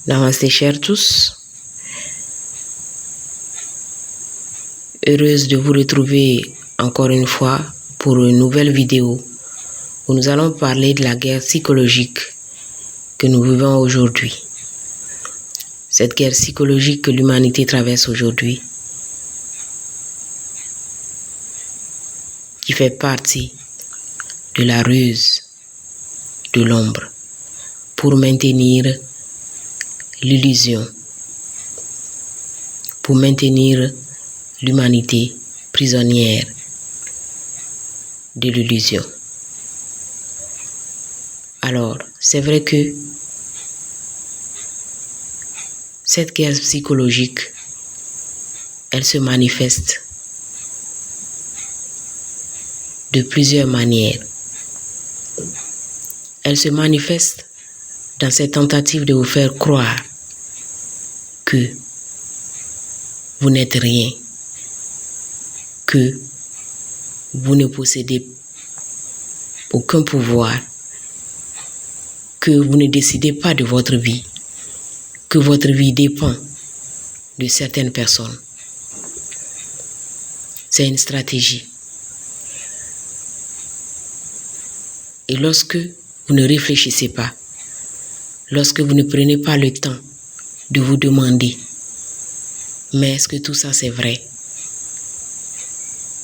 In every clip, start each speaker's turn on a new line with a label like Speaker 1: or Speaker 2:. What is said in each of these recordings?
Speaker 1: Namaste chers tous. Heureuse de vous retrouver encore une fois pour une nouvelle vidéo où nous allons parler de la guerre psychologique que nous vivons aujourd'hui. Cette guerre psychologique que l'humanité traverse aujourd'hui, qui fait partie de la ruse de l'ombre pour maintenir l'illusion, pour maintenir l'humanité prisonnière de l'illusion. Alors, c'est vrai que cette guerre psychologique, elle se manifeste de plusieurs manières. Elle se manifeste dans cette tentative de vous faire croire que vous n'êtes rien, que vous ne possédez aucun pouvoir, que vous ne décidez pas de votre vie, que votre vie dépend de certaines personnes. C'est une stratégie. Et lorsque vous ne réfléchissez pas, lorsque vous ne prenez pas le temps de vous demander, mais est-ce que tout ça c'est vrai?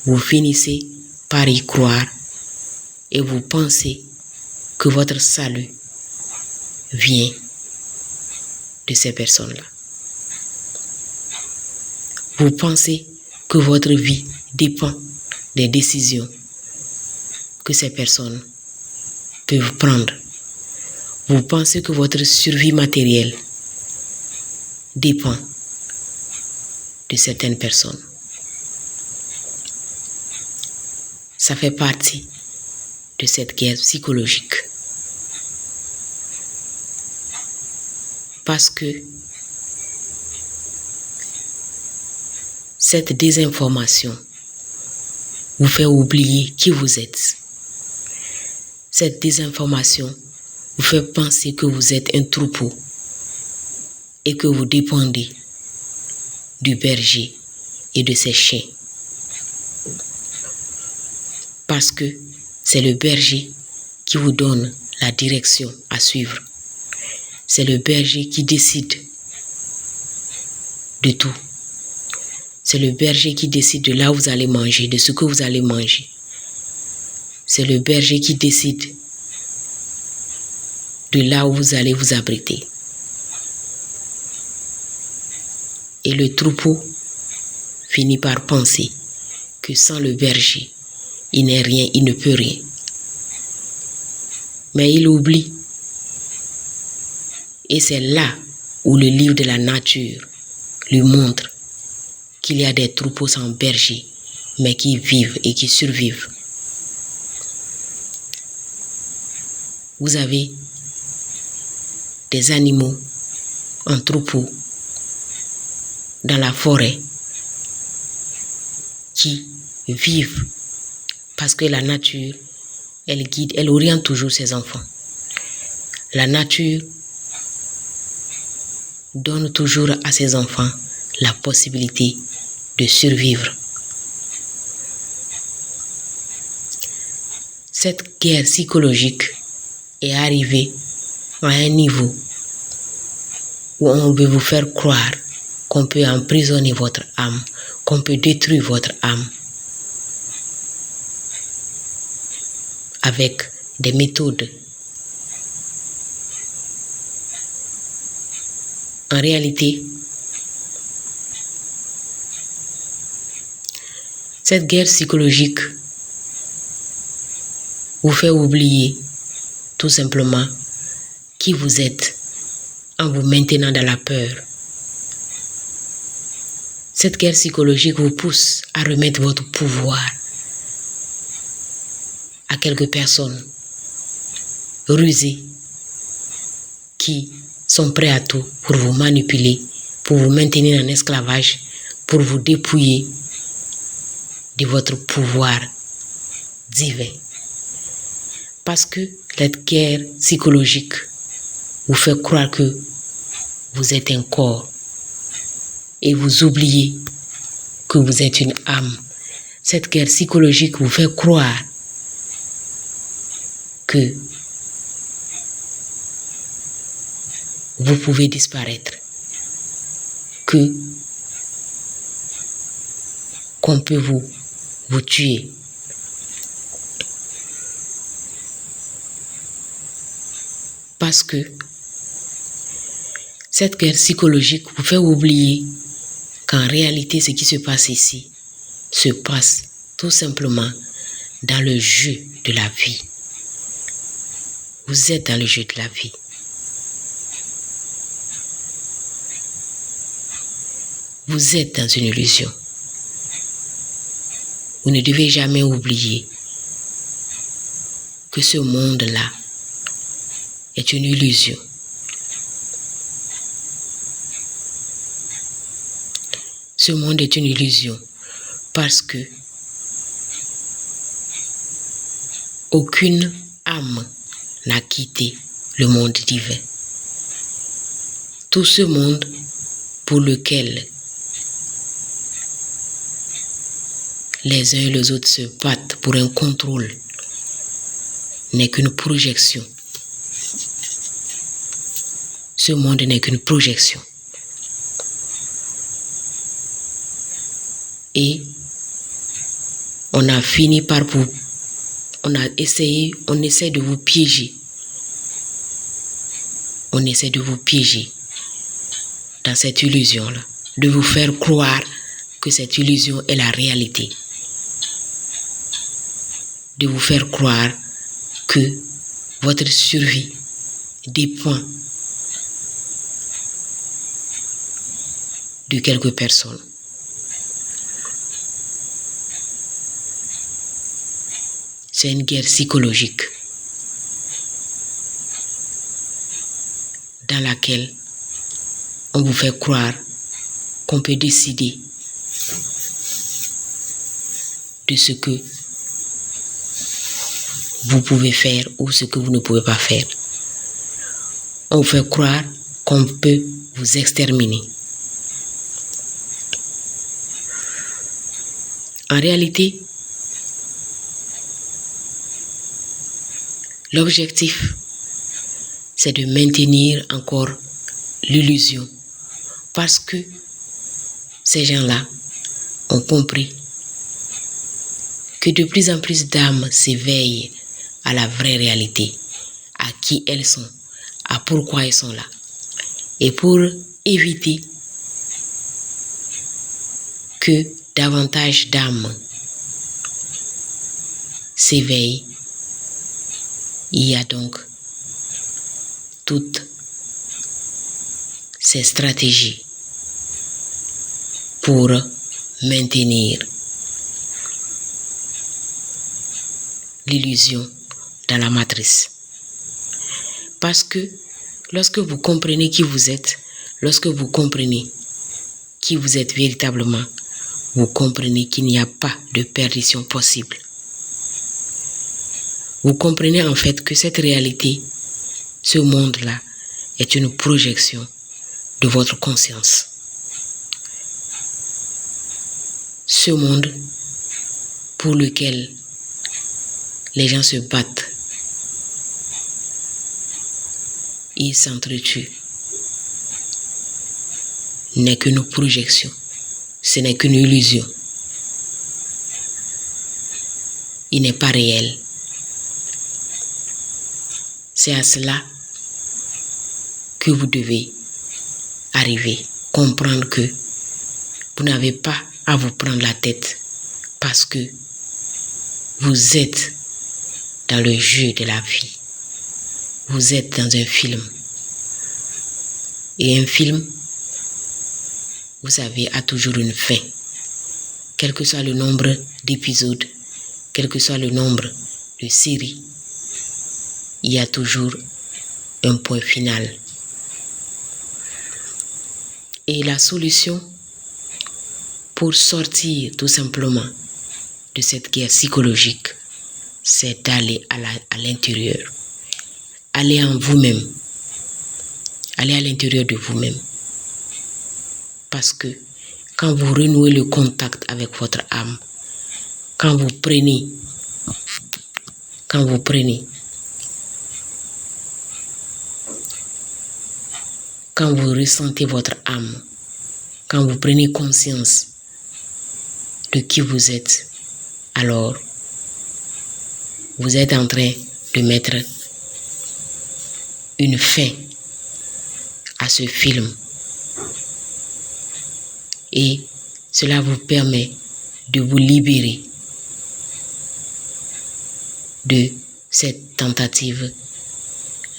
Speaker 1: Vous finissez par y croire et vous pensez que votre salut vient de ces personnes-là. Vous pensez que votre vie dépend des décisions que ces personnes peuvent prendre. Vous pensez que votre survie matérielle dépend de certaines personnes. Ça fait partie de cette guerre psychologique. Parce que cette désinformation vous fait oublier qui vous êtes. Cette désinformation vous fait penser que vous êtes un troupeau et que vous dépendez du berger et de ses chiens. Parce que c'est le berger qui vous donne la direction à suivre. C'est le berger qui décide de tout. C'est le berger qui décide de là où vous allez manger, de ce que vous allez manger. C'est le berger qui décide de là où vous allez vous abriter. Et le troupeau finit par penser que sans le berger, il n'est rien, il ne peut rien. Mais il oublie. Et c'est là où le livre de la nature lui montre qu'il y a des troupeaux sans berger, mais qui vivent et qui survivent. Vous avez des animaux en troupeau dans la forêt qui vivent parce que la nature, elle guide, elle oriente toujours ses enfants. La nature donne toujours à ses enfants la possibilité de survivre. Cette guerre psychologique est arrivée à un niveau où on veut vous faire croire qu'on peut emprisonner votre âme, qu'on peut détruire votre âme avec des méthodes. En réalité, cette guerre psychologique vous fait oublier tout simplement qui vous êtes en vous maintenant dans la peur. Cette guerre psychologique vous pousse à remettre votre pouvoir à quelques personnes rusées qui sont prêts à tout pour vous manipuler, pour vous maintenir en esclavage, pour vous dépouiller de votre pouvoir divin. Parce que cette guerre psychologique vous fait croire que vous êtes un corps et vous oubliez que vous êtes une âme. Cette guerre psychologique vous fait croire que vous pouvez disparaître, qu'on peut vous tuer. Parce que cette guerre psychologique vous fait oublier qu'en réalité, ce qui se passe ici se passe tout simplement dans le jeu de la vie. Vous êtes dans le jeu de la vie. Vous êtes dans une illusion. Vous ne devez jamais oublier que ce monde-là est une illusion. Ce monde est une illusion parce que aucune âme n'a quitté le monde divin. Tout ce monde pour lequel les uns et les autres se battent pour un contrôle n'est qu'une projection. Ce monde n'est qu'une projection. Et on a fini par on essaie de vous piéger. On essaie de vous piéger dans cette illusion-là, de vous faire croire que cette illusion est la réalité. De vous faire croire que votre survie dépend de quelques personnes. C'est une guerre psychologique dans laquelle on vous fait croire qu'on peut décider de ce que vous pouvez faire ou ce que vous ne pouvez pas faire. On vous fait croire qu'on peut vous exterminer. En réalité, l'objectif, c'est de maintenir encore l'illusion parce que ces gens-là ont compris que de plus en plus d'âmes s'éveillent à la vraie réalité, à qui elles sont, à pourquoi elles sont là. Et pour éviter que davantage d'âmes s'éveillent, il y a donc toutes ces stratégies pour maintenir l'illusion dans la matrice. Parce que lorsque vous comprenez qui vous êtes, lorsque vous comprenez qui vous êtes véritablement, vous comprenez qu'il n'y a pas de perdition possible. Vous comprenez en fait que cette réalité, ce monde-là, est une projection de votre conscience. Ce monde pour lequel les gens se battent, ils s'entretuent, n'est qu'une projection, ce n'est qu'une illusion. Il n'est pas réel. C'est à cela que vous devez arriver, comprendre que vous n'avez pas à vous prendre la tête parce que vous êtes dans le jeu de la vie. Vous êtes dans un film. Et un film, vous savez, a toujours une fin. Quel que soit le nombre d'épisodes, quel que soit le nombre de séries, il y a toujours un point final. Et la solution pour sortir tout simplement de cette guerre psychologique, c'est d'aller à l'intérieur. Allez en vous-même. Allez à l'intérieur de vous-même. Parce que quand vous renouez le contact avec votre âme, quand vous ressentez votre âme, quand vous prenez conscience de qui vous êtes, alors vous êtes en train de mettre une fin à ce film. Et cela vous permet de vous libérer de cette tentative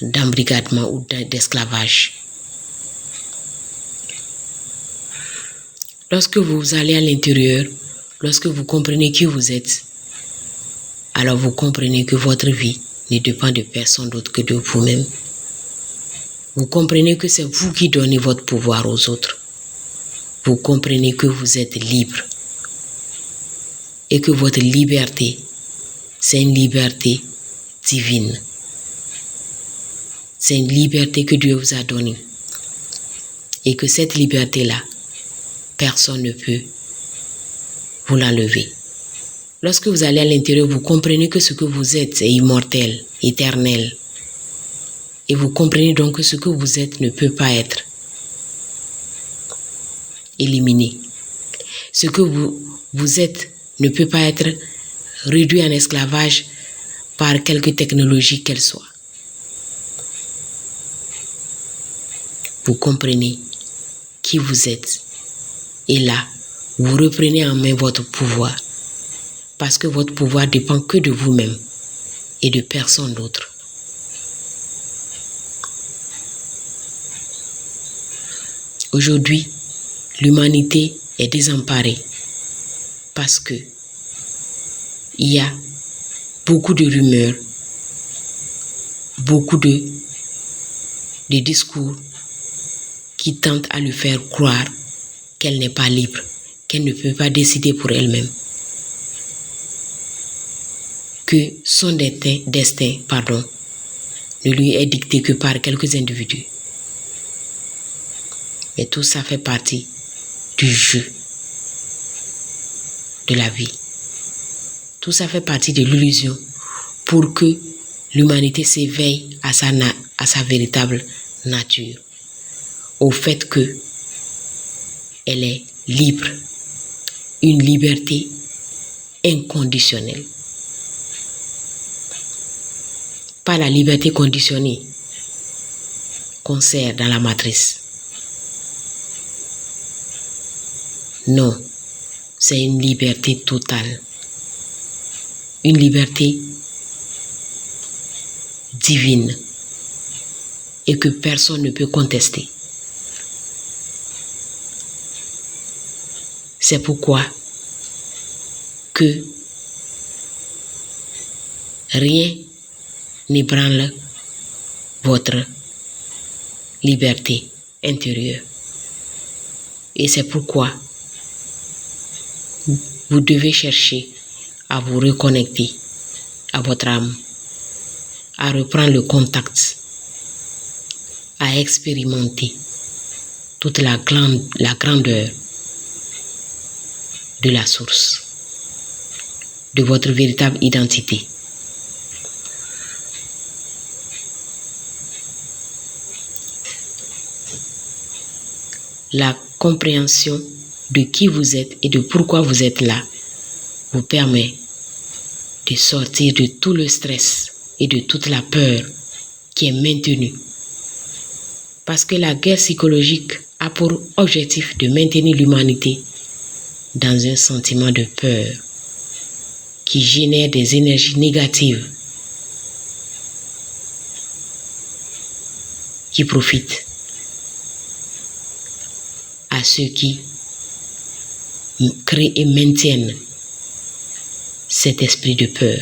Speaker 1: d'embrigadement ou d'esclavage. Lorsque vous allez à l'intérieur, lorsque vous comprenez qui vous êtes, alors vous comprenez que votre vie ne dépend de personne d'autre que de vous-même. Vous comprenez que c'est vous qui donnez votre pouvoir aux autres. Vous comprenez que vous êtes libre et que votre liberté, c'est une liberté divine. C'est une liberté que Dieu vous a donnée et que cette liberté-là, personne ne peut vous l'enlever. Lorsque vous allez à l'intérieur, vous comprenez que ce que vous êtes est immortel, éternel. Et vous comprenez donc que ce que vous êtes ne peut pas être éliminé. Ce que vous êtes ne peut pas être réduit en esclavage par quelque technologie qu'elle soit. Vous comprenez qui vous êtes. Et là, vous reprenez en main votre pouvoir. Parce que votre pouvoir dépend que de vous-même et de personne d'autre. Aujourd'hui, l'humanité est désemparée parce que il y a beaucoup de rumeurs, beaucoup de discours qui tentent à lui faire croire qu'elle n'est pas libre, qu'elle ne peut pas décider pour elle-même, que son destin ne lui est dicté que par quelques individus. Mais tout ça fait partie du jeu de la vie. Tout ça fait partie de l'illusion pour que l'humanité s'éveille à sa véritable nature, au fait que elle est libre, une liberté inconditionnelle. Pas la liberté conditionnée qu'on sert dans la matrice. Non, c'est une liberté totale. Une liberté divine et que personne ne peut contester. C'est pourquoi que rien n'ébranle votre liberté intérieure. Et c'est pourquoi vous devez chercher à vous reconnecter à votre âme, à reprendre le contact, à expérimenter toute la grandeur de la source, de votre véritable identité. La compréhension de qui vous êtes et de pourquoi vous êtes là vous permet de sortir de tout le stress et de toute la peur qui est maintenue. Parce que la guerre psychologique a pour objectif de maintenir l'humanité dans un sentiment de peur qui génère des énergies négatives qui profitent à ceux qui créent et maintiennent cet esprit de peur.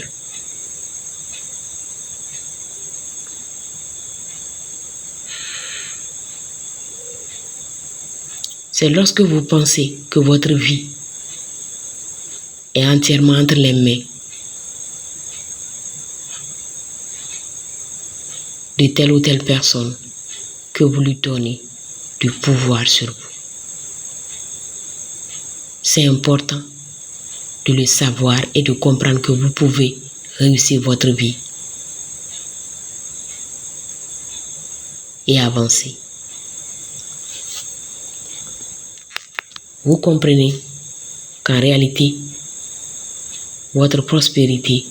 Speaker 1: C'est lorsque vous pensez que votre vie est entièrement entre les mains de telle ou telle personne que vous lui donnez du pouvoir sur vous. C'est important de le savoir et de comprendre que vous pouvez réussir votre vie et avancer. Vous comprenez qu'en réalité, votre prospérité,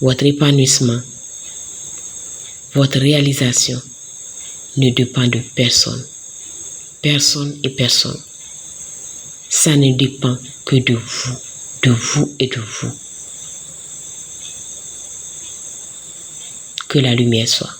Speaker 1: votre épanouissement, votre réalisation ne dépend de personne. Personne et personne. Ça ne dépend que de vous et de vous. Que la lumière soit.